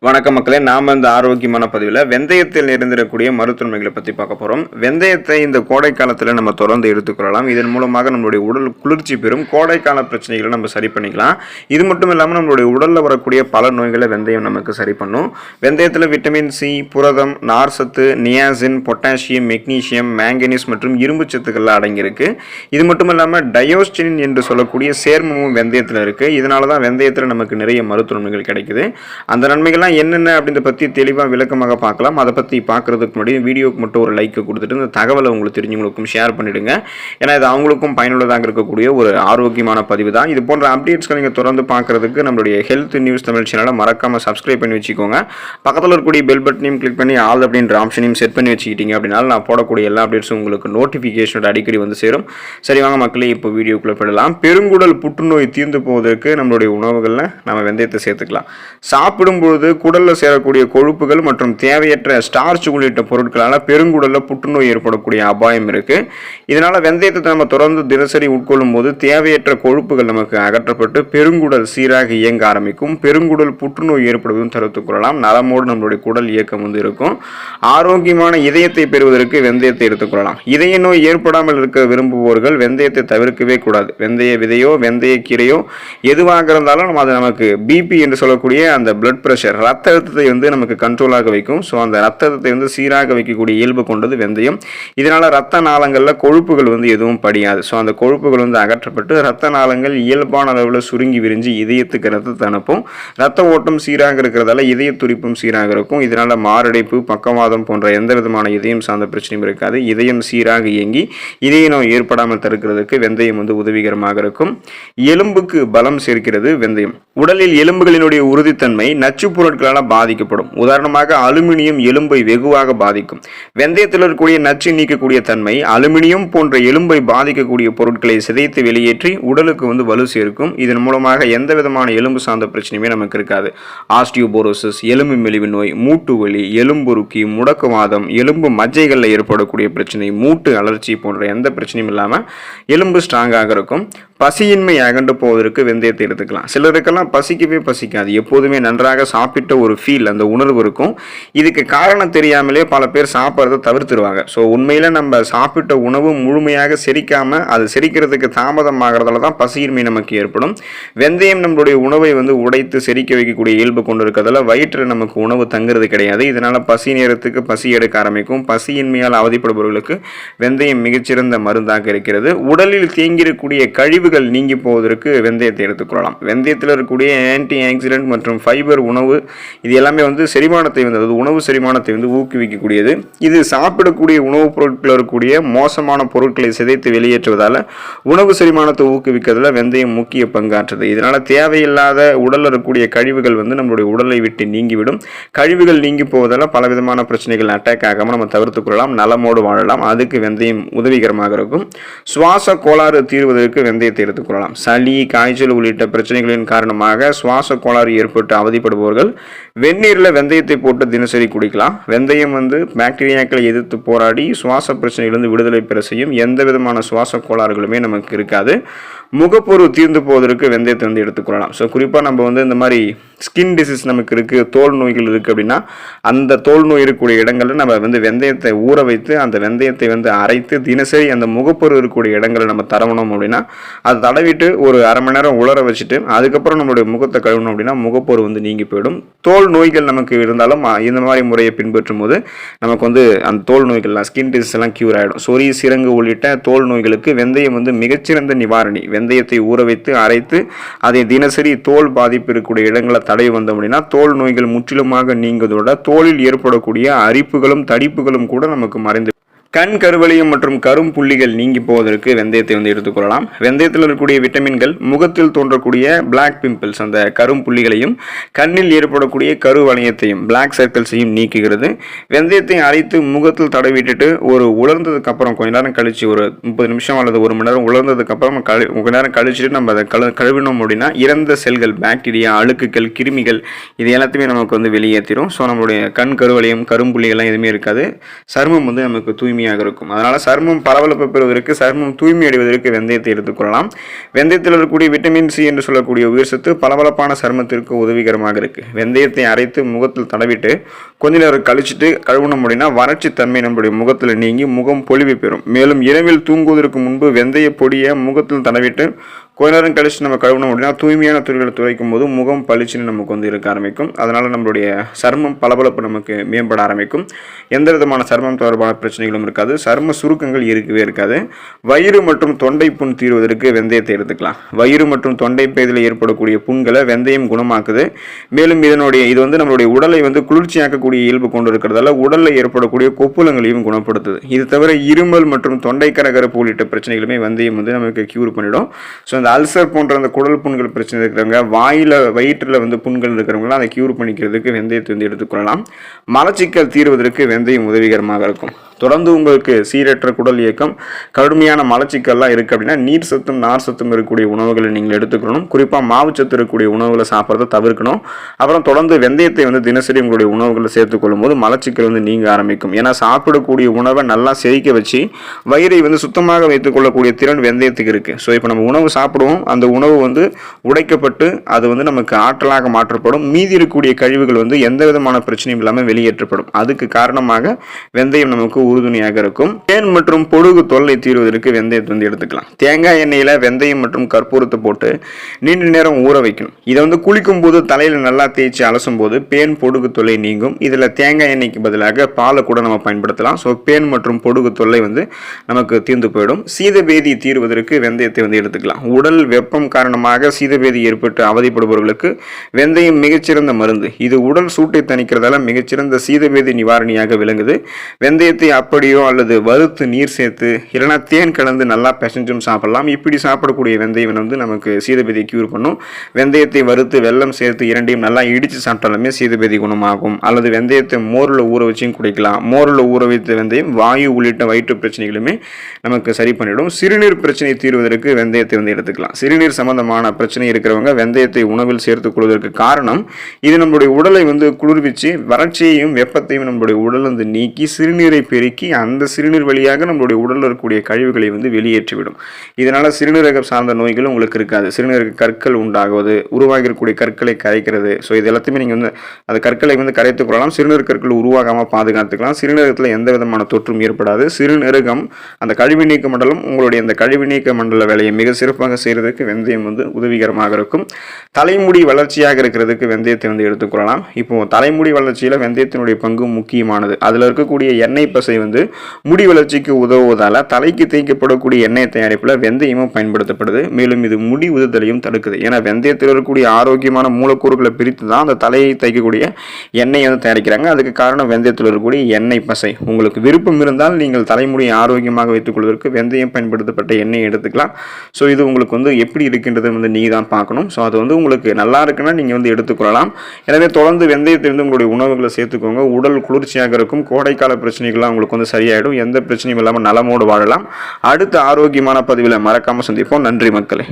வணக்கம் மக்களே, நாம இந்த ஆரோக்கியமான பதிவில் வெந்தயத்தில் நிறைந்திடக்கூடிய மருத்துவமைகளை பற்றி பார்க்க போகிறோம். வெந்தயத்தை இந்த கோடை காலத்தில் நம்ம தொடர்ந்து எடுத்துக்கொள்ளலாம். இதன் மூலமாக நம்மளுடைய உடல் குளிர்ச்சி பெறும். கோடைக்கால பிரச்சனைகளை நம்ம சரி பண்ணிக்கலாம். இது மட்டும் இல்லாமல் நம்மளுடைய உடலில் வரக்கூடிய பல நோய்களை வெந்தயம் நமக்கு சரி பண்ணும். வெந்தயத்தில் விட்டமின் சி, புரதம், நார் சத்து, நியாசின், பொட்டாசியம், மெக்னீசியம், மேங்கனீஸ் மற்றும் இரும்பு சத்துக்கள்லாம் அடங்கியிருக்கு. இது மட்டும் இல்லாமல் டயோஸ்டினின் என்று சொல்லக்கூடிய சேர்மமும் வெந்தயத்தில் இருக்குது. இதனால தான் வெந்தயத்தில் நமக்கு நிறைய மருத்துவ நன்மைகள் கிடைக்குது. அந்த நன்மைகள் என்னென்ன அப்படின்றத பற்றி தெளிவாக விளக்கமாக பார்க்கலாம். அதை பற்றி பார்க்குறதுக்கு முன்னாடி வீடியோக்கு மட்டும் ஒரு லைக் கொடுத்துட்டு இந்த தகவலை உங்களுக்கு தெரிஞ்சவங்களுக்கும் ஷேர் பண்ணிவிடுங்க. ஏன்னா இது அவங்களுக்கும் பயனுள்ளதாக இருக்கக்கூடிய ஒரு ஆரோக்கியமான பதிவு தான். இது போன்ற அப்டேட்ஸ்களை நீங்கள் தொடர்ந்து பார்க்குறதுக்கு நம்மளுடைய ஹெல்த் நியூஸ் தமிழ் சேனலை மறக்காமல் சப்ஸ்கிரைப் பண்ணி வச்சுக்கோங்க. பக்கத்தில் இருக்கக்கூடிய பெல் பட்டனையும் கிளிக் பண்ணி ஆல் அப்படின்ற ஆப்ஷனையும் செட் பண்ணி வச்சுக்கிட்டீங்க அப்படின்னா நான் போடக்கூடிய எல்லா அப்டேட்ஸும் உங்களுக்கு நோட்டிஃபிகேஷனோட அடிக்கடி வந்து சேரும். சரி வாங்க மக்களே, இப்போ வீடியோக்குள்ளே போயிடலாம். பெருங்குடல் புற்றுநோய் தீர்ந்து போவதற்கு நம்மளுடைய உணவுகளில் நம்ம வெந்தயத்தை சேர்த்துக்கலாம். சாப்பிடும்பொழுது குடலில் சேரக்கூடிய கொழுப்புகள் மற்றும் தேவையற்ற ஸ்டார்ச் உள்ளிட்ட பொருட்களால் பெருங்குடலில் புற்றுநோய் ஏற்படக்கூடிய அபாயம் இருக்குது. இதனால் வெந்தயத்தை நம்ம தொடர்ந்து தினசரி உட்கொள்ளும் போது தேவையற்ற கொழுப்புகள் நமக்கு அகற்றப்பட்டு பெருங்குடல் சீராக இயங்க ஆரம்பிக்கும். பெருங்குடல் புற்றுநோய் ஏற்படுவதும் தடுத்துக் கொள்ளலாம். நலமோடு நம்மளுடைய குடல் இயக்கம் இருக்கும். ஆரோக்கியமான இதயத்தை பெறுவதற்கு வெந்தயத்தை எடுத்துக்கொள்ளலாம். இதய நோய் ஏற்படாமல் இருக்க விரும்புபவர்கள் வெந்தயத்தை தவிர்க்கவே கூடாது. வெந்தய விதையோ வெந்தய கீரையோ எதுவாக இருந்தாலும் அது நமக்கு பிபி என்று சொல்லக்கூடிய அந்த பிளட் பிரஷர், ரத்த அழுத்தத்தை நமக்கு கண்ட்ரோலாக வைக்கும். ஸோ அந்த ரத்த அழுத்தத்தை சீராக வைக்கக்கூடிய இயல்பு கொண்டது வெந்தயம். இதனால் ரத்த நாளங்களில் கொழுப்புகள் எதுவும் படியாது. ஸோ அந்த கொழுப்புகள் அகற்றப்பட்டு ரத்த நாளங்கள் இயல்பான அளவில் சுருங்கி விரிஞ்சு இதயத்துக்கு ரத்தத்தை அனுப்பும். ரத்த ஓட்டம் சீராக இருக்கிறதால இதய துடிப்பும் சீராக இருக்கும். இதனால் மாரடைப்பு, பக்கவாதம் போன்ற எந்த விதமான இதயம் சார்ந்த பிரச்சனையும் இருக்காது. இதயம் சீராக இயங்கி இதய நோய் ஏற்படாமல் தடுக்கிறதுக்கு வெந்தயம் உதவிகரமாக இருக்கும். எலும்புக்கு பலம் சேர்க்கிறது வெந்தயம். உடலில் எலும்புகளினுடைய உறுதித்தன்மை நச்சு பொருட்களால் பாதிக்கப்படும். உதாரணமாக அலுமினியம் எலும்பை வெகுவாக பாதிக்கும். வெந்தயத்தில் இருக்கக்கூடிய நச்சு நீக்கக்கூடிய தன்மை அலுமினியம் போன்ற எலும்பை பாதிக்கக்கூடிய பொருட்களை சிதைத்து வெளியேற்றி உடலுக்கு வலு சேர்க்கும். இதன் மூலமாக எந்த விதமான எலும்பு சார்ந்த பிரச்சனையுமே நமக்கு இருக்காது. ஆஸ்டியோபோரோசிஸ், எலும்பு மெலிவு நோய், மூட்டு வலி, எலும்புருக்கி, முடக்குவாதம், எலும்பு மஜ்ஜைகளில் ஏற்படக்கூடிய பிரச்சனை, மூட்டு அலர்ச்சி போன்ற எந்த பிரச்சனையும் இல்லாமல் எலும்பு ஸ்ட்ராங்காக இருக்கும். பசியின்மை அகண்டு போவதற்கு வெந்தயத்தை எடுத்துக்கலாம். சிலருக்கெல்லாம் பசிக்கவே பசிக்காது. எப்போதுமே நன்றாக சாப்பிட்ட ஒரு ஃபீல், அந்த உணர்வு இருக்கும். இதுக்கு காரணம் தெரியாமலே பல பேர் சாப்பிட்றதை தவிர்த்துருவாங்க. ஸோ உண்மையில் நம்ம சாப்பிட்ட உணவு முழுமையாக செரிக்காமல் அது செரிக்கிறதுக்கு தாமதமாகிறதால தான் பசியின்மை நமக்கு ஏற்படும். வெந்தயம் நம்மளுடைய உணவை உடைத்து செரிக்க வைக்கக்கூடிய இயல்பு கொண்டு இருக்கிறதால வயிற்றில் நமக்கு உணவு தங்குறது கிடையாது. இதனால் பசி நேரத்துக்கு பசி எடுக்க ஆரம்பிக்கும். பசியின்மையால் அவதிப்படுபவர்களுக்கு வெந்தயம் மிகச்சிறந்த மருந்தாக இருக்கிறது. உடலில் தேங்கியிருக்கக்கூடிய கழிவுகள் நீங்கி போவதற்கு வெந்தயத்தை எடுத்துக்கொள்ளலாம். வெந்தயத்தில் இருக்கக்கூடிய ஆன்டி ஆக்சிடென்ட் மற்றும் ஃபைபர் உணவு இது எல்லாமே செரிமானத்தை அதாவது உணவு செரிமானத்தை ஊக்குவிக்கக்கூடியது. இது சாப்பிடக்கூடிய உணவுப் பொருட்களில் இருக்கக்கூடிய மோசமான பொருட்களை சிதைத்து வெளியேற்றுவதால் உணவு செரிமானத்தை ஊக்குவிக்கிறதுல வெந்தயம் முக்கிய பங்காற்றுது. இதனால் தேவையில்லாத உடலில் இருக்கக்கூடிய கழிவுகள் நம்மளுடைய உடலை விட்டு நீங்கிவிடும். கழிவுகள் நீங்கி போவதால் பலவிதமான பிரச்சனைகள் அட்டாக் ஆகாமல் நம்ம தவிர்த்து கொள்ளலாம். நலமோடு வாழலாம். அதுக்கு வெந்தயம் உதவிகரமாக இருக்கும். சுவாச கோளாறு தீர்வதற்கு வெந்தயத்தை எடுத்துக்கொள்ளலாம். சளி, காய்ச்சல் உள்ளிட்ட பிரச்சனைகளின் காரணமாக சுவாச கோளாறு ஏற்பட்டு அவதிப்படுபவர்கள் வெந்நீரில் வெந்தயத்தை போட்டு தினசரி குடிக்கலாம். வெந்தயம் பாக்டீரியாக்களை எதிர்த்து போராடி சுவாச பிரச்சனைகளிலிருந்து விடுதலை பெற செய்யும். எந்த விதமான சுவாச கோளாறுகளுமே நமக்கு இருக்காது. முகப்பொரு தீர்ந்து போவதற்கு வெந்தயத்தை எடுத்துக்கொள்ளலாம். ஸோ குறிப்பாக நம்ம இந்த மாதிரி ஸ்கின் டிசீஸ் நமக்கு இருக்குது, தோல் நோய்கள் இருக்குது அப்படின்னா அந்த தோல் நோய் இருக்கக்கூடிய இடங்களில் நம்ம வெந்தயத்தை ஊற வைத்து அந்த வெந்தயத்தை அரைத்து தினசரி அந்த முகப்பொரு இருக்கக்கூடிய இடங்களை நம்ம தரவணும் அப்படின்னா அதை தடவிட்டு ஒரு அரை மணி நேரம் உலர வச்சுட்டு அதுக்கப்புறம் நம்மளுடைய முகத்தை கழுவணும் அப்படின்னா முகப்பொரு நீங்கி போயிடும். தோல் நோய்கள் நமக்கு இருந்தாலும் இந்த மாதிரி முறையை பின்பற்றும் போது நமக்கு அந்த தோல் நோய்கள்லாம் ஸ்கின் டிசீஸ் எல்லாம் கியூர் ஆகிடும். சொறி, சிரங்கு உள்ளிட்ட தோல் நோய்களுக்கு வெந்தயம் மிகச்சிறந்த நிவாரணி. வெந்தயத்தை ஊற வைத்து அரைத்து அதை தினசரி தோல் பாதிப்பு இருக்கக்கூடிய இடங்களை தடவி வந்தோம் அப்படின்னா தோல் நோய்கள் முற்றிலுமாக நீங்குவதோட தோலில் ஏற்படக்கூடிய அரிப்புகளும் தடிப்புகளும் கூட நமக்கு மறைந்து கண் கருவளையம் மற்றும் கரும் புள்ளிகள் நீங்கி போவதற்கு வெந்தயத்தை எடுத்துக்கொள்ளலாம். வெந்தயத்தில் இருக்கக்கூடிய விட்டமின்கள் முகத்தில் தோன்றக்கூடிய பிளாக் பிம்பிள்ஸ், அந்த கரும் புள்ளிகளையும் கண்ணில் ஏற்படக்கூடிய கருவளையத்தையும் பிளாக் சர்க்கிள்ஸையும் நீக்குகிறது. வெந்தயத்தை அரைத்து முகத்தில் தடவிட்டுட்டு ஒரு உலர்ந்ததுக்கு அப்புறம் கொஞ்ச நேரம் கழிச்சு ஒரு 30 நிமிஷம் அல்லது 1 மணி நேரம் உலர்ந்ததுக்கு அப்புறம் கொஞ்ச நேரம் கழிச்சுட்டு நம்ம அதை கழுவினோம் அப்படின்னா இறந்த செல்கள், பாக்டீரியா, அழுக்குகள், கிருமிகள் இது எல்லாத்தையுமே நமக்கு வெளியேற்றிடும். ஸோ நம்மளுடைய கண் கருவளையம், கரும்புள்ளிகள்லாம் எதுவுமே இருக்காது. சருமம் நமக்கு தூய்மை தூய்மையாக இருக்கும். அதனால் சருமம் பளபளப்பு பெறுவதற்கு, சருமம் தூய்மை அடைவதற்கு வெந்தயத்தை எடுத்துக்கொள்ளலாம். வெந்தயத்தில் இருக்கக்கூடிய விட்டமின் சி என்று சொல்லக்கூடிய உயிர் சத்து பளபளப்பான சருமத்திற்கு உதவிகரமாக இருக்கு. வெந்தயத்தை அரைத்து முகத்தில் தடவிட்டு கொஞ்ச நேரம் கழிச்சுட்டு கழுவணும் அப்படின்னா வறட்சி தன்மை நம்முடைய முகத்தில் நீங்கி முகம் பொலிவு பெறும். மேலும் இரவில் தூங்குவதற்கு முன்பு வெந்தய பொடியை முகத்தில் தடவிட்டு கொஞ்ச நேரம் கழிச்சு நம்ம கழுவணும் அப்படின்னா தூய்மையான துணிகளை துவைக்கும் போது முகம் பளிச்சுன்னு நமக்கு இருக்க ஆரம்பிக்கும். அதனால் நம்மளுடைய சருமம் பளபளப்பு நமக்கு மேம்பட ஆரம்பிக்கும். எந்த விதமான சருமம் தொடர்பான பிரச்சனைகளும் இருக்காது. சரும சுருக்கங்கள் இருக்கவே இருக்காது. வயிறு மற்றும் தொண்டை புண் தீர்வதற்கு வெந்தயத்தை எடுத்துக்கலாம். வயிறு மற்றும் தொண்டை பகுதியில் ஏற்படக்கூடிய புண்களை வெந்தயம் குணமாக்குது. மேலும் இது நம்மளுடைய உடலை குளிர்ச்சியாக்கக்கூடிய இயல்பு கொண்டு இருக்கிறதால உடலில் ஏற்படக்கூடிய கொப்புளங்களையும் குணப்படுத்துது. இது தவிர இருமல் மற்றும் தொண்டை கரகரப்பு உள்ளிட்ட பிரச்சனைகளுமே வெந்தயம் நமக்கு கியூர் பண்ணிடும். ஸோ அந்த அல்சர் போன்ற அந்த குடல் புண்கள் பிரச்சனை இருக்கிறவங்க, வயிற்றில் புண்கள் இருக்கிறவங்களாம் அதை கியூர் பண்ணிக்கிறதுக்கு வெந்தயத்தை எடுத்துக்கொள்ளலாம். மலச்சிக்கல் தீர்வதற்கு வெந்தயம் உதவிகரமாக இருக்கும். தொடர்ந்து உங்களுக்கு சீரற்ற குடல் இயக்கம், கடுமையான மலச்சிக்கல்லாம் இருக்குது அப்படின்னா நீர் சத்தும் நார் சத்தும் இருக்கக்கூடிய உணவுகளை நீங்கள் எடுத்துக்கணும். குறிப்பாக மாவுச்சத்து இருக்கக்கூடிய உணவுகளை சாப்பிட்றத தவிர்க்கணும். அப்புறம் தொடர்ந்து வெந்தயத்தை தினசரி உங்களுடைய உணவுகளை சேர்த்துக்கொள்ளும் போது மலச்சிக்கல் நீங்க ஆரம்பிக்கும். ஏன்னா சாப்பிடக்கூடிய உணவை நல்லா செரிக்க வச்சு வயிறை சுத்தமாக வைத்துக்கொள்ளக்கூடிய திறன் வெந்தயத்துக்கு இருக்குது. ஸோ இப்போ நம்ம உணவு சாப்பிடுவோம், அந்த உணவு உடைக்கப்பட்டு அது நமக்கு ஆற்றலாக மாற்றப்படும். மீதி இருக்கக்கூடிய கழிவுகள் எந்த விதமான பிரச்சனையும் இல்லாமல் வெளியேற்றப்படும். அதுக்கு காரணமாக வெந்தயம் நமக்கு உறுதுணையாக இருக்கும். தேன் மற்றும் பொடுகு தொல்லை தீர்வதற்கு வெந்தயத்தை எடுத்துக்கலாம். தேங்காய் எண்ணெயில வெந்தயம் மற்றும் கற்பூரத்தை போட்டு நீண்ட நேரம் ஊற வைக்கணும். இதை குளிக்கும் போது தலையில நல்லா தேய்ச்சி அலசும் போது பேன் பொடுகு தொல்லை நீங்கும். இதுல தேங்காய் எண்ணெய்க்கு பதிலாக பாலை கூட நம்ம பயன்படுத்தலாம். ஸோ பேன் மற்றும் பொடுகு தொல்லை நமக்கு தீர்ந்து போயிடும். சீதபேதி தீர்வதற்கு வெந்தயத்தை எடுத்துக்கலாம். உடல் வெப்பம் காரணமாக சீதபேதி ஏற்பட்டு அவதிப்படுபவர்களுக்கு வெந்தயம் மிகச்சிறந்த மருந்து. இது உடல் சூட்டை தணிக்கிறதால மிகச்சிறந்த சீதபேதி நிவாரணியாக விளங்குது. வெந்தயத்தை அப்படியோ அல்லது வறுத்து நீர் சேர்த்து இல்லைனா தேன் கலந்து நல்லா பிசைஞ்சும் சாப்பிடலாம். இப்படி சாப்பிடக்கூடிய வெந்தயம் நமக்கு சீதபேதியை கியூர் பண்ணும். வெந்தயத்தை வறுத்து வெல்லம் சேர்த்து இரண்டையும் நல்லா இடித்து சாப்பிட்டாலுமே சீதபேதி குணமாகும். அல்லது வெந்தயத்தை மோரில் ஊற வச்சும் குடிக்கலாம். மோரில் ஊற வைத்த வெந்தயம் வாயு உள்ளிட்ட வயிற்று பிரச்சனைகளுமே நமக்கு சரி பண்ணிடும். சிறுநீர் பிரச்சனை தீர்வதற்கு வெந்தயத்தை எடுத்துக்கலாம். சிறுநீர் சம்பந்தமான பிரச்சனை இருக்கிறவங்க வெந்தயத்தை உணவில் சேர்த்துக் கொள்வதற்கு காரணம் இது நம்முடைய உடலை குளிர்விச்சு வறட்சியையும் வெப்பத்தையும் நம்முடைய உடல் நீக்கி சிறுநீரை பெருக்கி அந்த சிறுநீர் வழியாக நம்மளுடைய உடலில் இருக்கக்கூடிய கழிவுகளை வெளியேற்றிவிடும். இதனால சிறுநீரகம் சார்ந்த நோய்கள் உங்களுக்கு இருக்காது. சிறுநீரக கற்கள் உண்டாகுவது, உருவாகி இருக்கக்கூடிய கற்களை கரைக்கிறது. ஸோ இது எல்லாத்தையுமே நீங்கள் அந்த கற்களை கரைத்துக் கொள்ளலாம். சிறுநீர் கற்கள் உருவாகாமல் பாதுகாத்துக்கலாம். சிறுநீரகத்தில் எந்த விதமான தொற்றும் ஏற்படாது. சிறுநீரகம் அந்த கழிவு நீக்க மண்டலம் உங்களுடைய அந்த கழிவு நீக்க மண்டல வேலையை மிக சிறப்பாக செய்வதற்கு வெந்தயம் உதவிகரமாக இருக்கும். தலைமுடி வளர்ச்சியாக இருக்கிறதுக்கு வெந்தயத்தை எடுத்துக்கொள்ளலாம். இப்போ தலைமுடி வளர்ச்சியில் வெந்தயத்தினுடைய பங்கு முக்கியமானது. அதில் இருக்கக்கூடிய எண்ணெய் பசை முடி வளர்ச்சிக்கு உதவுவதால தலைக்கு தேய்க்கப்படக்கூடிய எண்ணெய் தயாரிப்புல வெந்தயமும் பயன்படுத்தப்படுது. மேலும் இது முடி உதிர்தலையும் தடுக்குது. ஏன்னா வெந்தயத்தில் இருக்கக்கூடிய ஆரோக்கியமான மூலக்கூறுகளை பிரித்து தான் அந்த தலையை தைக்கக்கூடிய எண்ணெயை தயாரிக்கிறாங்க. அதுக்கு காரணம் வெந்தயத்தில் இருக்கக்கூடிய எண்ணெய் பசை. உங்களுக்கு விருப்பம் இருந்தால் நீங்கள் தலைமுடியை ஆரோக்கியமாக வைத்துக் கொள்வதற்கு வெந்தயம் பயன்படுத்தப்பட்ட எண்ணெயை எடுத்துக்கலாம். ஸோ இது உங்களுக்கு எப்படி இருக்கின்றது நீங்க தான் பார்க்கணும். ஸோ அது உங்களுக்கு நல்லா இருக்குன்னா நீங்க எடுத்துக்கொள்ளலாம். எனவே தொடர்ந்து வெந்தயத்தை உங்களுடைய உணவுகளை சேர்த்துக்கோங்க. உடல் குளிர்ச்சியாக இருக்கும். கோடைக்கால பிரச்சனைகள்லாம் உங்களுக்கு சரியாயிடும். எந்த பிரச்சனையும் இல்லாமல் நலமோடு வாழலாம். அடுத்த ஆரோக்கியமான பதிவில் மறக்காம சந்திப்போம். நன்றி மக்களே.